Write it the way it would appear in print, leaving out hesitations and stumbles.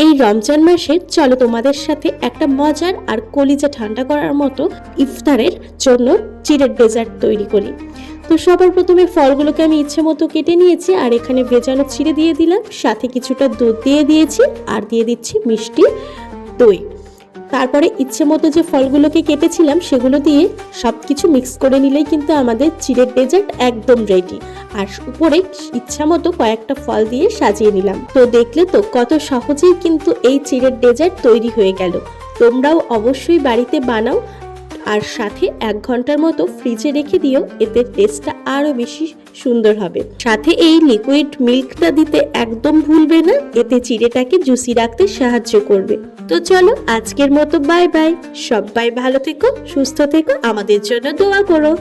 এই রমজান মাসে চলো তোমাদের সাথে একটা মজার আর কলিজা ঠান্ডা করার মতো ইফতারের জন্য চিড়ের ডেজার্ট তৈরি করি। তো সবার প্রথমে ফলগুলোকে আমি ইচ্ছে মতো কেটে নিয়েছি, আর এখানে ভেজানো চিড়ে দিয়ে দিলাম, সাথে কিছুটা দুধ দিয়ে দিয়েছি, আর দিয়ে দিচ্ছি মিষ্টি দই। তারপরে ইচ্ছে মতো যে ফলগুলোকে কেটেছিলাম সেগুলো দিয়ে সবকিছু মিক্স করে নিলেই কিন্তু আমাদের চিড়ের ডেজার্ট একদম রেডি। আর উপরে ইচ্ছা মতো কয়েকটা ফল দিয়ে সাজিয়ে নিলাম। তো দেখলে তো কত সহজেই কিন্তু এই চিড়ের ডেজার্ট তৈরি হয়ে গেল। তোমরাও অবশ্যই বাড়িতে বানাও, আর সাথে 1 ঘন্টার মতো ফ্রিজে রেখে দিও, এতে টেস্টটা আরো বেশি সুন্দর হবে। সাথে এই লিকুইড মিল্কটা দিতে একদম ভুলবে না, এতে চিড়েটাকে জুসি রাখতে সাহায্য করবে। তো চলো আজকের মতো বাই বাই। সবাই ভালো থেকো, সুস্থ থেকো, আমাদের জন্য দোয়া করো।